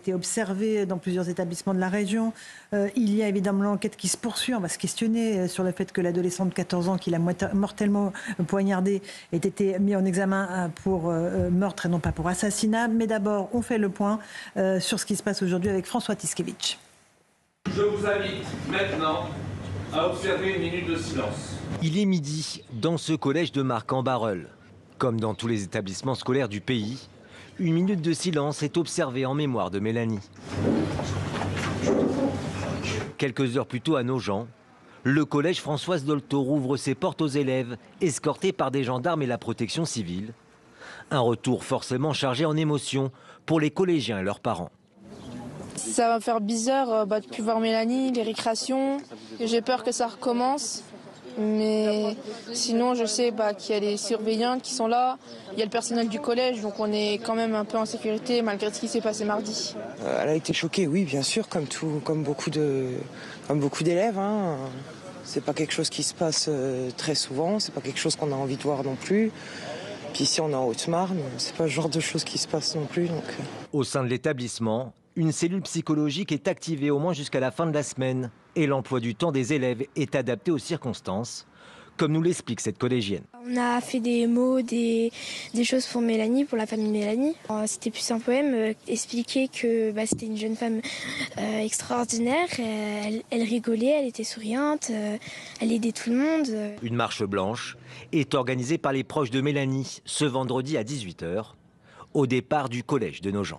été observé dans plusieurs établissements de la région. Il y a évidemment l'enquête qui se poursuit. On va se questionner sur le fait que l'adolescent de 14 ans qui l'a mortellement poignardé ait été mis en examen pour meurtre et non pas pour assassinat. Mais d'abord, on fait le point sur ce qui se passe aujourd'hui avec François Tiskevitch. Je vous invite maintenant à observer une minute de silence. Il est midi dans ce collège de Marcq-en-Barœul. Comme dans tous les établissements scolaires du pays, une minute de silence est observée en mémoire de Mélanie. Quelques heures plus tôt à Nogent, le collège Françoise Dolto rouvre ses portes aux élèves, escortés par des gendarmes et la protection civile. Un retour forcément chargé en émotions pour les collégiens et leurs parents. Ça va me faire bizarre de plus voir Mélanie, les récréations. J'ai peur que ça recommence. Mais sinon, je sais qu'il y a les surveillants qui sont là. Il y a le personnel du collège, donc on est quand même un peu en sécurité malgré ce qui s'est passé mardi. Elle a été choquée, oui, bien sûr, comme beaucoup d'élèves. Hein. C'est pas quelque chose qui se passe très souvent, c'est pas quelque chose qu'on a envie de voir non plus. Puis ici, on est en Haute-Marne, c'est pas le genre de choses qui se passent non plus. Donc... Au sein de l'établissement, une cellule psychologique est activée au moins jusqu'à la fin de la semaine. Et l'emploi du temps des élèves est adapté aux circonstances, comme nous l'explique cette collégienne. On a fait des mots, des choses pour Mélanie, pour la famille Mélanie. C'était plus un poème, expliquer que c'était une jeune femme extraordinaire. Elle rigolait, elle était souriante, elle aidait tout le monde. Une marche blanche est organisée par les proches de Mélanie ce vendredi à 18h, au départ du collège de Nogent.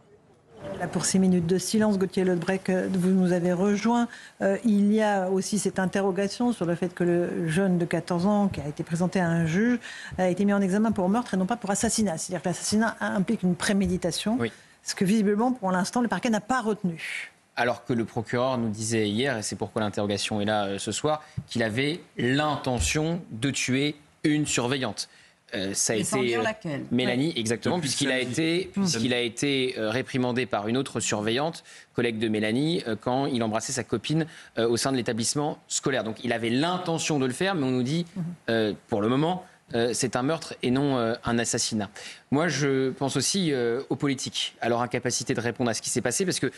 Là, pour 6 minutes de silence, Gauthier Lodbrec, vous nous avez rejoint. Il y a aussi cette interrogation sur le fait que le jeune de 14 ans qui a été présenté à un juge a été mis en examen pour meurtre et non pas pour assassinat. C'est-à-dire que l'assassinat implique une préméditation, ce que visiblement, pour l'instant, le parquet n'a pas retenu. Alors que le procureur nous disait hier, et c'est pourquoi l'interrogation est là ce soir, qu'il avait l'intention de tuer une surveillante. Ça a été Mélanie, exactement, puisqu'il a été réprimandé par une autre surveillante, collègue de Mélanie, quand il embrassait sa copine au sein de l'établissement scolaire. Donc il avait l'intention de le faire, mais on nous dit, pour le moment, c'est un meurtre et non un assassinat. Moi, je pense aussi aux politiques, à leur incapacité de répondre à ce qui s'est passé, parce que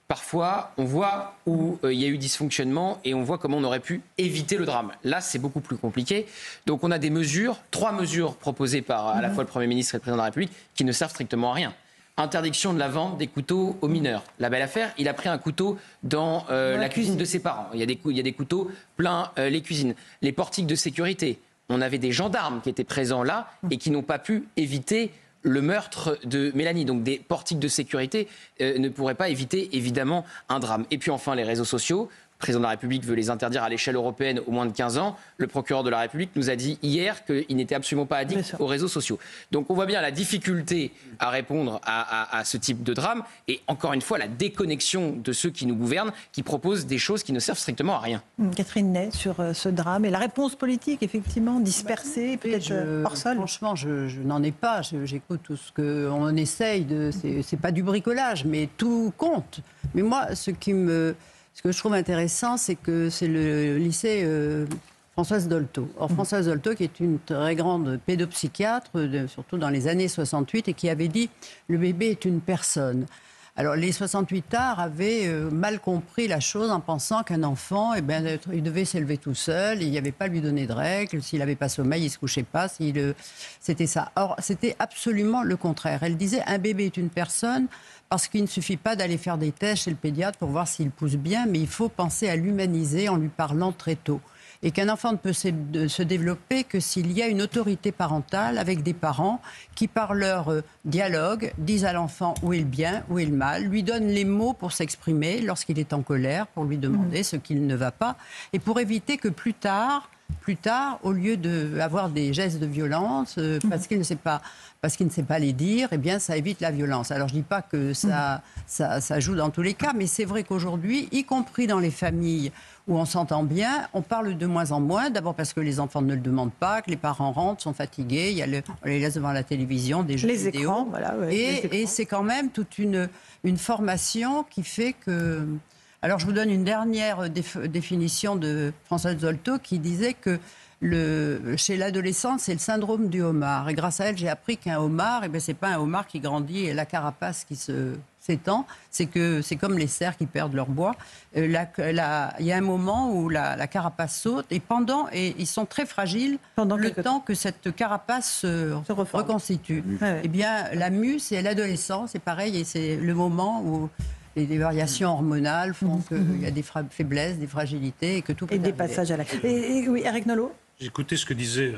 parfois, on voit où il y a eu dysfonctionnement et on voit comment on aurait pu éviter le drame. Là, c'est beaucoup plus compliqué. Donc, on a des mesures, 3 mesures proposées par à la fois le Premier ministre et le Président de la République qui ne servent strictement à rien. Interdiction de la vente des couteaux aux mineurs. La belle affaire, il a pris un couteau dans la cuisine de ses parents. Il y a des couteaux plein les cuisines. Les portiques de sécurité. On avait des gendarmes qui étaient présents là et qui n'ont pas pu éviter le meurtre de Mélanie. Donc des portiques de sécurité ne pourraient pas éviter évidemment un drame. Et puis enfin les réseaux sociaux. Le président de la République veut les interdire à l'échelle européenne au moins de 15 ans. Le procureur de la République nous a dit hier qu'il n'était absolument pas addict aux réseaux sociaux. Donc on voit bien la difficulté à répondre à ce type de drame et encore une fois la déconnexion de ceux qui nous gouvernent, qui proposent des choses qui ne servent strictement à rien. Catherine Ney sur ce drame et la réponse politique effectivement dispersée, peut-être hors sol. Franchement, je n'en ai pas. J'écoute tout ce qu'on essaye de. C'est pas du bricolage, mais tout compte. Mais moi, ce que je trouve intéressant, c'est que c'est le lycée Françoise Dolto. Or, Françoise Dolto, qui est une très grande pédopsychiatre, surtout dans les années 68, et qui avait dit « le bébé est une personne ». Alors, les 68ards avaient mal compris la chose en pensant qu'un enfant, il devait s'élever tout seul, il n'y avait pas à lui donner de règles, s'il n'avait pas sommeil, il ne se couchait pas, c'était ça. Or, c'était absolument le contraire. Elle disait « un bébé est une personne ». Parce qu'il ne suffit pas d'aller faire des tests chez le pédiatre pour voir s'il pousse bien, mais il faut penser à l'humaniser en lui parlant très tôt. Et qu'un enfant ne peut se développer que s'il y a une autorité parentale avec des parents qui, par leur dialogue, disent à l'enfant où est le bien, où est le mal, lui donnent les mots pour s'exprimer lorsqu'il est en colère, pour lui demander ce qu'il ne va pas, et pour éviter que plus tard, au lieu d'avoir des gestes de violence, parce qu'il ne sait pas les dire, eh bien, ça évite la violence. Alors, je ne dis pas que ça joue dans tous les cas, mais c'est vrai qu'aujourd'hui, y compris dans les familles où on s'entend bien, on parle de moins en moins. D'abord parce que les enfants ne le demandent pas, que les parents rentrent, sont fatigués, on les laisse devant la télévision, des jeux vidéo. Écrans, voilà. Et c'est quand même toute une formation qui fait que... Alors, je vous donne une dernière définition de Françoise Dolto qui disait que chez l'adolescente, c'est le syndrome du homard. Et grâce à elle, j'ai appris qu'un homard, c'est pas un homard qui grandit et la carapace qui s'étend, c'est comme les cerfs qui perdent leur bois. Il y a un moment où la carapace saute et ils sont très fragiles pendant le temps que cette carapace se reconstitue. Eh bien, la mue, c'est l'adolescence, c'est pareil, et c'est le moment où les variations hormonales font qu'il y a des faiblesses, des fragilités et que tout peut arriver. Des passages à l'acte. Oui, Eric Nolot. J'écoutais ce que disait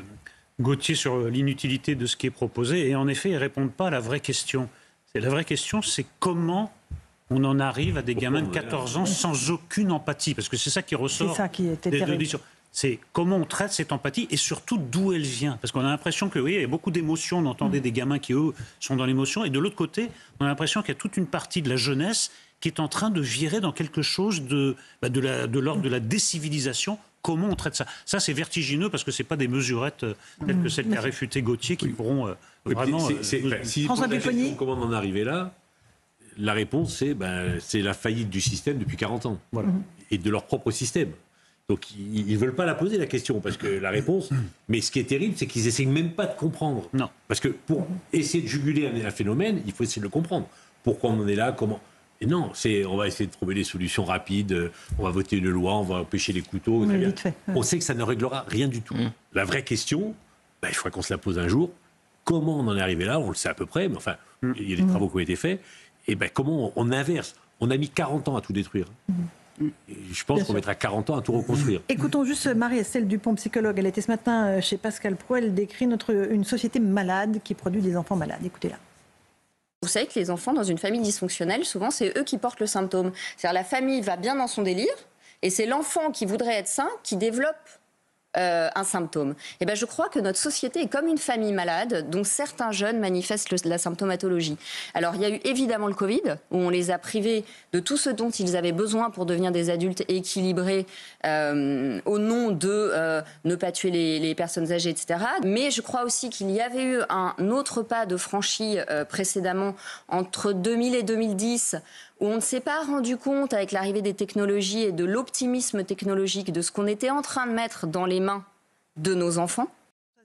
Gauthier sur l'inutilité de ce qui est proposé et en effet, ils ne répondent pas à la vraie question. La vraie question, c'est comment on en arrive à des gamins de 14 ans sans aucune empathie, parce que c'est ça qui ressort. C'est ça qui était terrible. C'est comment on traite cette empathie et surtout d'où elle vient. Parce qu'on a l'impression que, oui, il y a beaucoup d'émotions. On entendait des gamins qui, eux, sont dans l'émotion. Et de l'autre côté, on a l'impression qu'il y a toute une partie de la jeunesse qui est en train de virer dans quelque chose de l'ordre de la décivilisation. Comment on traite ça? Ça, c'est vertigineux parce que ce n'est pas des mesurettes telles que celles qu'a réfutées Gauthier qui pourront vraiment... Si François Pupponi, comment on en est arrivé là? La réponse, c'est la faillite du système depuis 40 ans. Voilà. Et de leur propre système. Donc, ils ne veulent pas la poser, la question, parce que la réponse... Mais ce qui est terrible, c'est qu'ils n'essayent même pas de comprendre. Non. Parce que pour essayer de juguler un phénomène, il faut essayer de le comprendre. Pourquoi on en est là, comment... Et non, on va essayer de trouver des solutions rapides, on va voter une loi, on va empêcher les couteaux. On sait que ça ne réglera rien du tout. La vraie question, il faudra qu'on se la pose un jour. Comment on en est arrivé là? On le sait à peu près, mais enfin, il y a des travaux qui ont été faits. Et comment on inverse? On a mis 40 ans à tout détruire. Et je pense qu'on mettra 40 ans à tout reconstruire. Écoutons juste Marie-Estelle Dupont, psychologue. Elle était ce matin chez Pascal Pro. Elle décrit une société malade qui produit des enfants malades. Écoutez-la. Vous savez que les enfants dans une famille dysfonctionnelle, souvent, c'est eux qui portent le symptôme. C'est-à-dire la famille va bien dans son délire et c'est l'enfant qui voudrait être sain qui développe un symptôme. Et je crois que notre société est comme une famille malade dont certains jeunes manifestent la symptomatologie. Alors, il y a eu évidemment le Covid, où on les a privés de tout ce dont ils avaient besoin pour devenir des adultes équilibrés au nom de ne pas tuer les personnes âgées, etc. Mais je crois aussi qu'il y avait eu un autre pas de franchi précédemment entre 2000 et 2010, où on ne s'est pas rendu compte, avec l'arrivée des technologies et de l'optimisme technologique, de ce qu'on était en train de mettre dans les mains de nos enfants.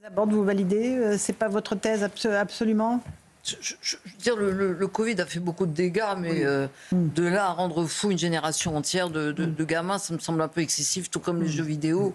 D'abord, vous validez, c'est pas votre thèse absolument? Je veux dire, le Covid a fait beaucoup de dégâts, mais de là à rendre fou une génération entière de gamins, ça me semble un peu excessif, tout comme les jeux vidéo.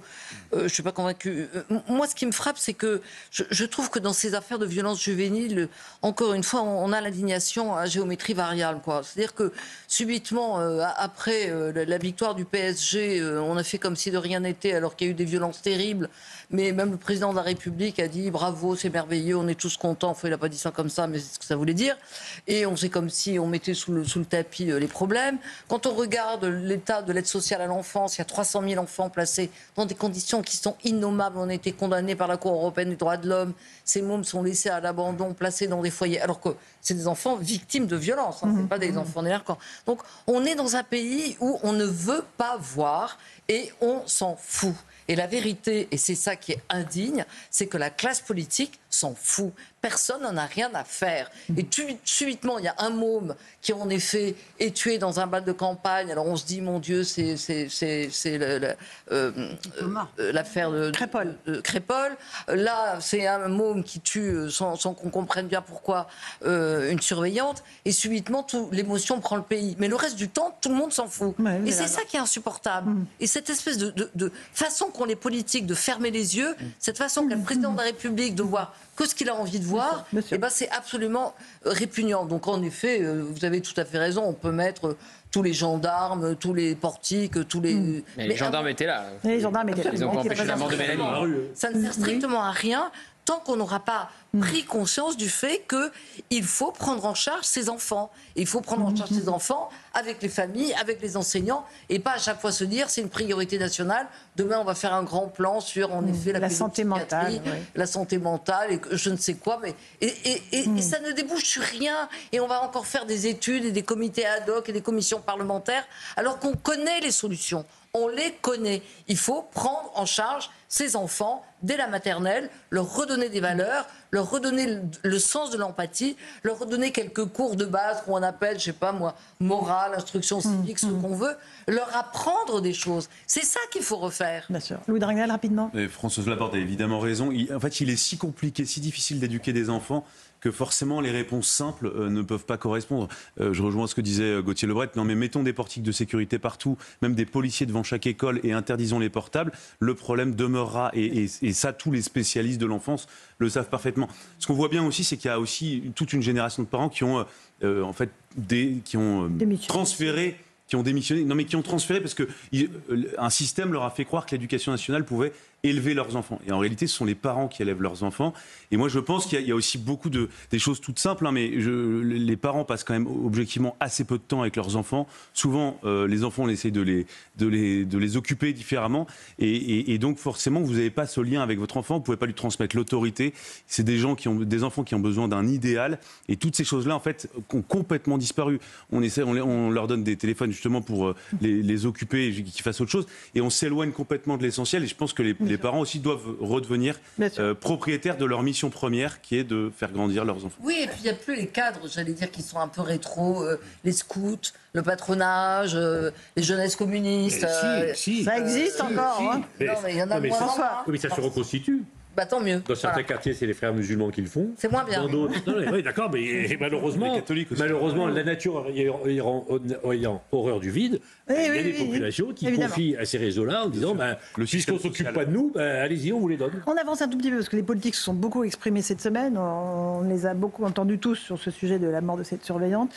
Je ne suis pas convaincue. Moi, ce qui me frappe, c'est que je trouve que dans ces affaires de violence juvénile, encore une fois, on a l'indignation à géométrie variable. C'est-à-dire que subitement, après la victoire du PSG, on a fait comme si de rien n'était, alors qu'il y a eu des violences terribles. Mais même le président de la République a dit bravo, c'est merveilleux, on est tous contents. Enfin, il n'a pas dit ça comme ça, mais c'est ce que ça voulait dire. Et on fait comme si on mettait sous le tapis les problèmes. Quand on regarde l'état de l'aide sociale à l'enfance, il y a 300 000 enfants placés dans des conditions qui sont innommables. On a été condamnés par la Cour européenne des droits de l'homme. Ces mômes sont laissés à l'abandon, placés dans des foyers, alors que c'est des enfants victimes de violences, ce n'est pas des enfants délinquants. Donc on est dans un pays où on ne veut pas voir et on s'en fout. Et la vérité, et c'est ça qui est indigne, c'est que la classe politique s'en fout. Personne n'en a rien à faire. Et subitement, il y a un môme qui, en effet, est tué dans un bal de campagne. Alors on se dit, mon Dieu, c'est l'affaire de Crépol. Là, c'est un môme qui tue sans qu'on comprenne bien pourquoi une surveillante. Et subitement, l'émotion prend le pays. Mais le reste du temps, tout le monde s'en fout. Et c'est ça qui est insupportable. Et cette espèce de façon qu'ont les politiques de fermer les yeux, cette façon qu'a le président de la République de voir que ce qu'il a envie de voir, c'est absolument répugnant. Donc en effet, vous avez tout à fait raison, on peut mettre tous les gendarmes, tous les portiques, tous les... Mais les gendarmes étaient là. Les gendarmes étaient là. Ils ont empêché la mort de Mélanie. Ça ne sert strictement à rien tant qu'on n'aura pas pris conscience du fait qu'il faut prendre en charge ses enfants. Et il faut prendre en charge ses enfants avec les familles, avec les enseignants, et pas à chaque fois se dire c'est une priorité nationale. Demain, on va faire un grand plan sur, en effet, la santé mentale, la santé mentale, et je ne sais quoi. Mais et ça ne débouche sur rien. Et on va encore faire des études et des comités ad hoc et des commissions parlementaires, alors qu'on connaît les solutions. On les connaît. Il faut prendre en charge ces enfants dès la maternelle, leur redonner des valeurs, leur redonner le sens de l'empathie, leur redonner quelques cours de base qu'on appelle, je sais pas moi, morale, instruction civique, ce qu'on veut, leur apprendre des choses. C'est ça qu'il faut refaire. Bien sûr. Louis Dragnel, rapidement. Françoise Laborde a évidemment raison. En fait, il est si compliqué, si difficile d'éduquer des enfants que forcément les réponses simples ne peuvent pas correspondre. Je rejoins ce que disait Gauthier Lebret. Non, mais mettons des portiques de sécurité partout, même des policiers devant chaque école et interdisons les portables. Le problème demeurera et ça, tous les spécialistes de l'enfance le savent parfaitement. Ce qu'on voit bien aussi, c'est qu'il y a aussi toute une génération de parents qui ont transféré. Qui ont démissionné, non mais qui ont transféré parce que un système leur a fait croire que l'éducation nationale pouvait élever leurs enfants. Et en réalité, ce sont les parents qui élèvent leurs enfants. Et moi, je pense qu'il y a aussi beaucoup des choses toutes simples, hein, mais les parents passent quand même objectivement assez peu de temps avec leurs enfants. Souvent, les enfants, on essaie de les occuper différemment. Et donc, forcément, vous n'avez pas ce lien avec votre enfant. Vous ne pouvez pas lui transmettre l'autorité. C'est des enfants qui ont besoin d'un idéal. Et toutes ces choses-là, en fait, ont complètement disparu. On leur donne des téléphones justement pour les occuper et qu'ils fassent autre chose. Et on s'éloigne complètement de l'essentiel. Et je pense que les parents aussi doivent redevenir propriétaires de leur mission première, qui est de faire grandir leurs enfants. Oui, et puis il n'y a plus les cadres, j'allais dire, qui sont un peu rétro, les scouts, le patronage, les jeunesses communistes. Ça existe encore. Non, mais il y en a moins. Mais ça se reconstitue. Bah tant mieux. Dans certains quartiers, c'est les frères musulmans qui le font. C'est moins bien. Dans d'autres, oui, d'accord, mais malheureusement, la nature ayant horreur du vide, il y a des populations qui confient à ces réseaux-là en disant, puisqu'on ne s'occupe pas de nous, allez-y, on vous les donne. On avance un tout petit peu parce que les politiques se sont beaucoup exprimés cette semaine. On les a beaucoup entendus tous sur ce sujet de la mort de cette surveillante.